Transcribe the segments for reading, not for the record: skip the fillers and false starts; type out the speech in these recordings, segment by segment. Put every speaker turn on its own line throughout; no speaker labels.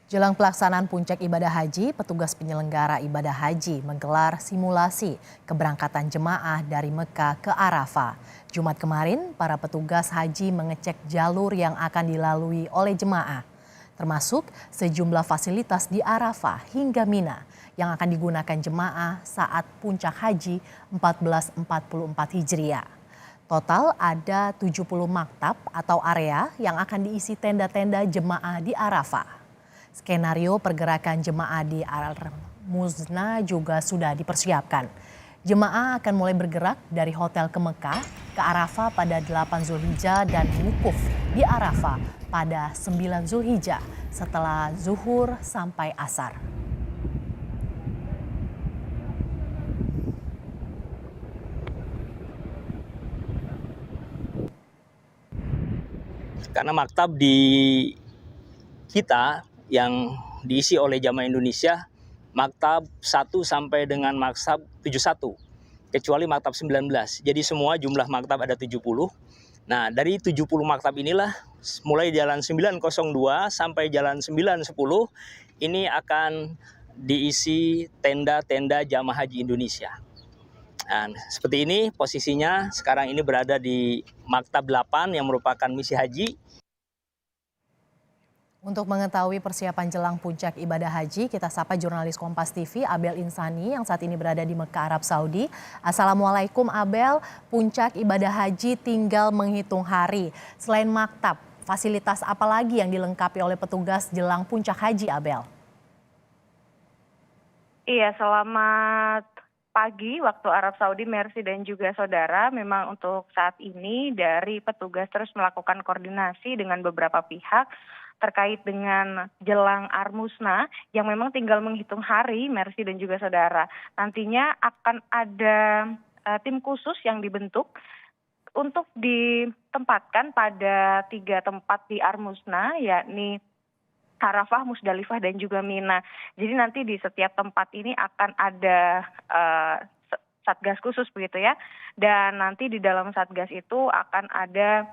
Jelang pelaksanaan puncak ibadah haji, petugas penyelenggara ibadah haji menggelar simulasi keberangkatan jemaah dari Mekah ke Arafah. Jumat kemarin, para petugas haji mengecek jalur yang akan dilalui oleh jemaah, termasuk sejumlah fasilitas di Arafah hingga Mina yang akan digunakan jemaah saat puncak haji 1444 Hijriah. Total ada 70 maktab atau area yang akan diisi tenda-tenda jemaah di Arafah. Skenario pergerakan jemaah di Al-Muzna juga sudah dipersiapkan. Jemaah akan mulai bergerak dari hotel ke Mekah ke Arafah pada 8 Zulhijjah dan wukuf di Arafah pada 9 Zulhijjah setelah zuhur sampai asar.
Karena maktab di kita yang diisi oleh jamaah Indonesia maktab 1 sampai dengan maktab 71 kecuali maktab 19. Jadi semua jumlah maktab ada 70. Nah, dari 70 maktab inilah mulai jalan 902 sampai jalan 910 ini akan diisi tenda-tenda jamaah haji Indonesia. Nah, seperti ini posisinya sekarang ini berada di maktab 8 yang merupakan misi haji.
Untuk mengetahui persiapan jelang puncak ibadah haji, kita sapa jurnalis Kompas TV Abel Insani yang saat ini berada di Mekah, Arab Saudi. Assalamualaikum Abel, puncak ibadah haji tinggal menghitung hari. Selain maktab, fasilitas apa lagi yang dilengkapi oleh petugas jelang puncak haji, Abel?
Iya, selamat pagi waktu Arab Saudi, Mercy dan juga saudara. Memang untuk saat ini dari petugas terus melakukan koordinasi dengan beberapa pihak terkait dengan jelang Armusna yang memang tinggal menghitung hari, Mercy dan juga saudara. Nantinya akan ada tim khusus yang dibentuk untuk ditempatkan pada 3 tempat di Armusna, yakni Arafah, Musdalifah, dan juga Mina. Jadi nanti di setiap tempat ini akan ada satgas khusus begitu ya. Dan nanti di dalam satgas itu akan ada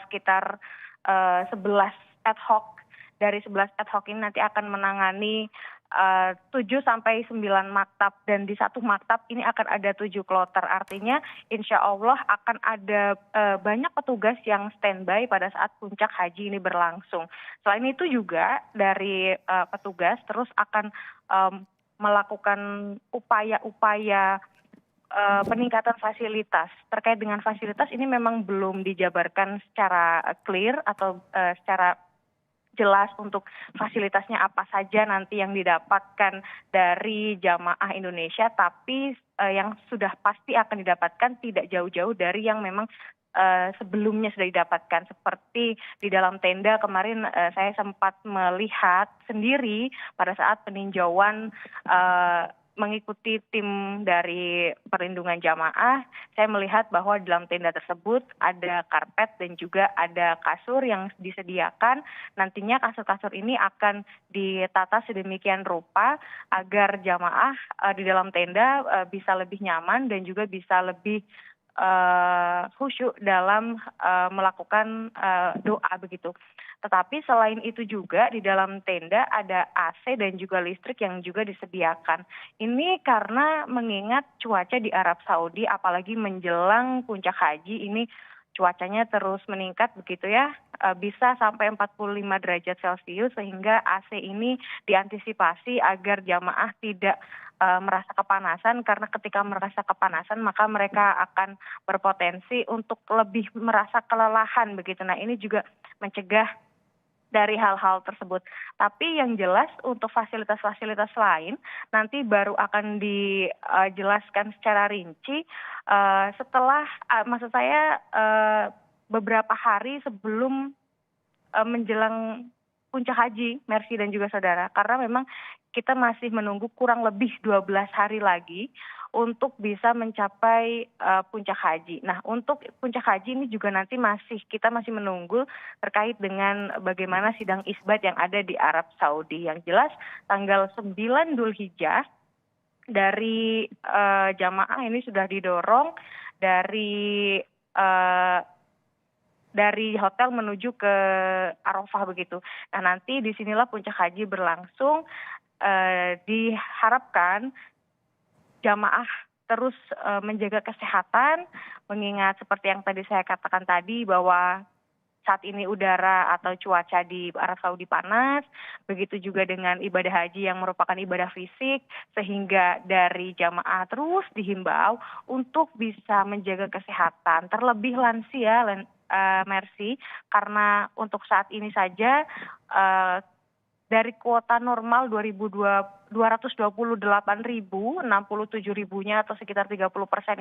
sekitar 11 ad hoc. Dari 11 ad hoc ini nanti akan menangani 7 sampai 9 maktab, dan di satu maktab ini akan ada 7 kloter. Artinya insya Allah akan ada banyak petugas yang standby pada saat puncak haji ini berlangsung. Selain itu juga dari petugas terus akan melakukan upaya-upaya peningkatan fasilitas. Terkait dengan fasilitas ini memang belum dijabarkan secara clear atau secara jelas untuk fasilitasnya apa saja nanti yang didapatkan dari jamaah Indonesia, tapi yang sudah pasti akan didapatkan tidak jauh-jauh dari yang memang sebelumnya sudah didapatkan. Seperti di dalam tenda kemarin saya sempat melihat sendiri pada saat peninjauan mengikuti tim dari perlindungan jamaah, saya melihat bahwa di dalam tenda tersebut ada karpet dan juga ada kasur yang disediakan. Nantinya kasur-kasur ini akan ditata sedemikian rupa agar jamaah di dalam tenda bisa lebih nyaman dan juga bisa lebih khusyuk dalam melakukan doa begitu. Tetapi selain itu juga di dalam tenda ada AC dan juga listrik yang juga disediakan. Ini karena mengingat cuaca di Arab Saudi apalagi menjelang puncak haji ini cuacanya terus meningkat begitu ya, bisa sampai 45 derajat Celcius sehingga AC ini diantisipasi agar jamaah tidak merasa kepanasan, karena ketika merasa kepanasan maka mereka akan berpotensi untuk lebih merasa kelelahan begitu. Nah, ini juga mencegah dari hal-hal tersebut. Tapi yang jelas untuk fasilitas-fasilitas lain nanti baru akan dijelaskan secara rinci setelah maksud saya beberapa hari sebelum menjelang puncak haji, Mercy dan juga saudara. Karena memang kita masih menunggu kurang lebih 12 hari lagi untuk bisa mencapai puncak haji. Nah, untuk puncak haji ini juga nanti kita masih menunggu terkait dengan bagaimana sidang isbat yang ada di Arab Saudi. Yang jelas tanggal 9 Dzulhijjah dari jamaah ini sudah didorong dari dari hotel menuju ke Arafah begitu. Nah, nanti disinilah puncak haji berlangsung. Diharapkan jamaah terus menjaga kesehatan, mengingat seperti yang tadi saya katakan tadi bahwa saat ini udara atau cuaca di Arab Saudi panas, begitu juga dengan ibadah haji yang merupakan ibadah fisik, sehingga dari jamaah terus dihimbau untuk bisa menjaga kesehatan, terlebih lansia, Mercy, karena untuk saat ini saja dari kuota normal 228.000, 67.000-nya atau sekitar 30%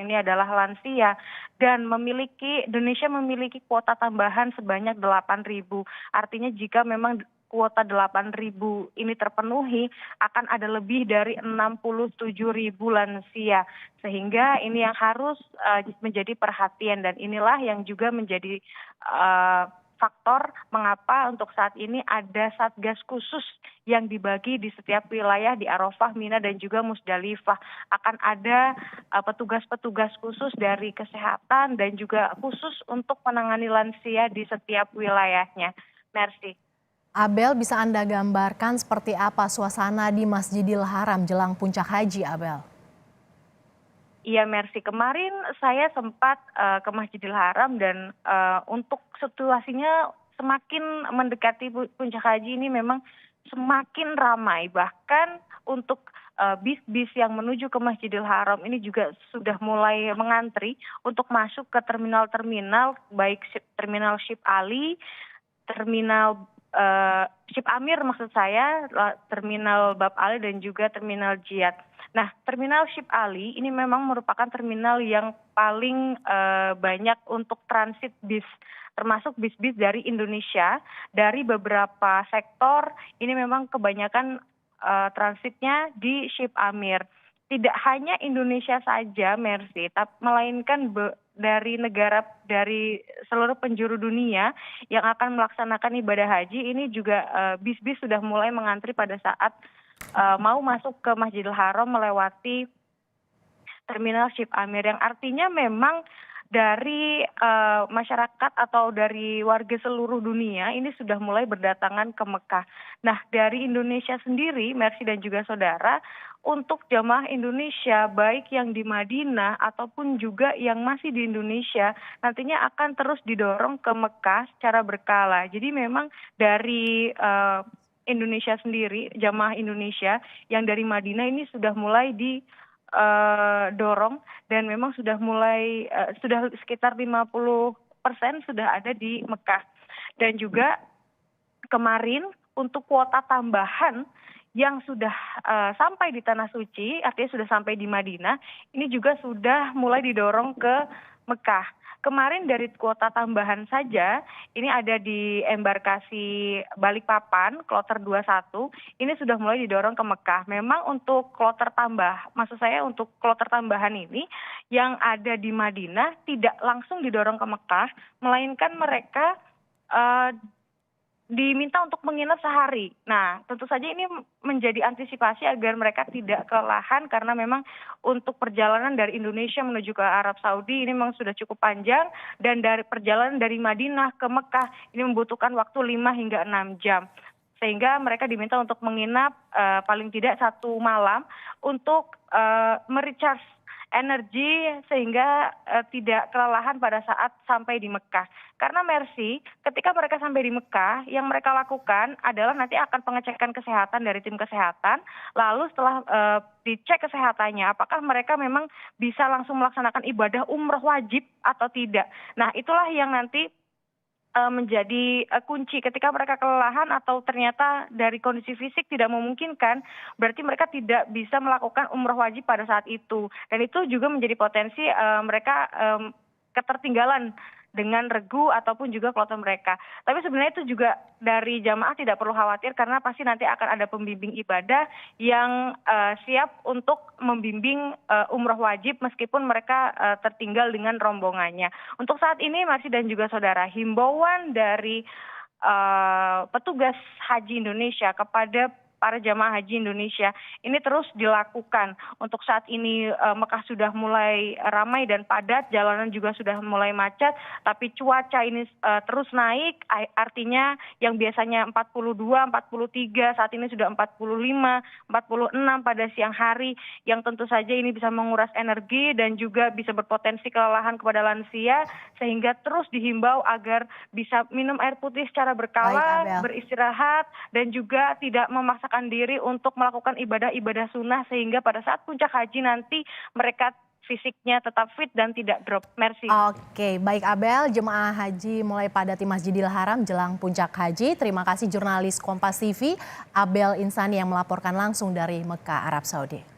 ini adalah lansia, dan Indonesia memiliki kuota tambahan sebanyak 8.000. Artinya jika memang kuota 8.000 ini terpenuhi, akan ada lebih dari 67.000 lansia. Sehingga ini yang harus menjadi perhatian, dan inilah yang juga menjadi faktor mengapa untuk saat ini ada satgas khusus yang dibagi di setiap wilayah di Arafah, Mina, dan juga Musdalifah. Akan ada petugas-petugas khusus dari kesehatan dan juga khusus untuk menangani lansia di setiap wilayahnya. Mercy.
Abel, bisa Anda gambarkan seperti apa suasana di Masjidil Haram jelang puncak haji, Abel?
Iya, Mercy, kemarin saya sempat ke Masjidil Haram, dan untuk situasinya semakin mendekati puncak haji ini memang semakin ramai. Bahkan untuk bis-bis yang menuju ke Masjidil Haram ini juga sudah mulai mengantri untuk masuk ke terminal-terminal, baik terminal Ship Ali, terminal Ship Amir maksud saya, terminal Bab Ali, dan juga terminal Jiyad. Nah, terminal Ship Ali ini memang merupakan terminal yang paling banyak untuk transit bis, termasuk bis-bis dari Indonesia, dari beberapa sektor. Ini memang kebanyakan transitnya di Ship Amir. Tidak hanya Indonesia saja, Mercy, melainkan dari negara, dari seluruh penjuru dunia yang akan melaksanakan ibadah haji. Ini juga bis-bis sudah mulai mengantri pada saat mau masuk ke Masjidil Haram melewati terminal Ship Amir, yang artinya memang dari masyarakat atau dari warga seluruh dunia ini sudah mulai berdatangan ke Mekah. Nah, dari Indonesia sendiri, Mercy dan juga saudara, untuk jamaah Indonesia baik yang di Madinah ataupun juga yang masih di Indonesia nantinya akan terus didorong ke Mekah secara berkala. Jadi memang dari Indonesia sendiri, jamaah Indonesia yang dari Madinah ini sudah mulai dorong, dan memang sudah mulai sudah sekitar 50% sudah ada di Mekah. Dan juga kemarin untuk kuota tambahan yang sudah sampai di Tanah Suci, artinya sudah sampai di Madinah, ini juga sudah mulai didorong ke Mekah. Kemarin dari kuota tambahan saja, ini ada di embarkasi Balikpapan, kloter 21, ini sudah mulai didorong ke Mekah. Memang untuk kloter untuk kloter tambahan ini yang ada di Madinah tidak langsung didorong ke Mekah, melainkan mereka diminta untuk menginap sehari. Nah, tentu saja ini menjadi antisipasi agar mereka tidak kelelahan, karena memang untuk perjalanan dari Indonesia menuju ke Arab Saudi ini memang sudah cukup panjang, dan dari perjalanan dari Madinah ke Mekah ini membutuhkan waktu 5 hingga 6 jam. Sehingga mereka diminta untuk menginap paling tidak 1 malam untuk merecharge energi sehingga tidak kelelahan pada saat sampai di Mekah. Karena Mercy, ketika mereka sampai di Mekah, yang mereka lakukan adalah nanti akan pengecekan kesehatan dari tim kesehatan, lalu setelah dicek kesehatannya, apakah mereka memang bisa langsung melaksanakan ibadah umroh wajib atau tidak. Nah, itulah yang nanti menjadi kunci. Ketika mereka kelelahan atau ternyata dari kondisi fisik tidak memungkinkan, berarti mereka tidak bisa melakukan umroh wajib pada saat itu. Dan itu juga menjadi potensi mereka ketertinggalan dengan regu ataupun juga kloter mereka. Tapi sebenarnya itu juga dari jamaah tidak perlu khawatir, karena pasti nanti akan ada pembimbing ibadah yang siap untuk membimbing umroh wajib meskipun mereka tertinggal dengan rombongannya. Untuk saat ini Mercy dan juga saudara, himbauan dari petugas haji Indonesia kepada para jamaah haji Indonesia. Ini terus dilakukan. Untuk saat ini Mekah sudah mulai ramai dan padat, jalanan juga sudah mulai macet, tapi cuaca ini terus naik, artinya yang biasanya 42, 43, saat ini sudah 45, 46 pada siang hari, yang tentu saja ini bisa menguras energi dan juga bisa berpotensi kelelahan kepada lansia, sehingga terus dihimbau agar bisa minum air putih secara berkala,
Baik, Abel.
beristirahat, dan juga tidak memaksakan diri untuk melakukan ibadah-ibadah sunnah sehingga pada saat puncak haji nanti mereka fisiknya tetap fit dan tidak drop. Merci.
Oke, baik Abel, jemaah haji mulai padati Masjidil Haram jelang puncak haji. Terima kasih jurnalis Kompas TV Abel Insani yang melaporkan langsung dari Mekah, Arab Saudi.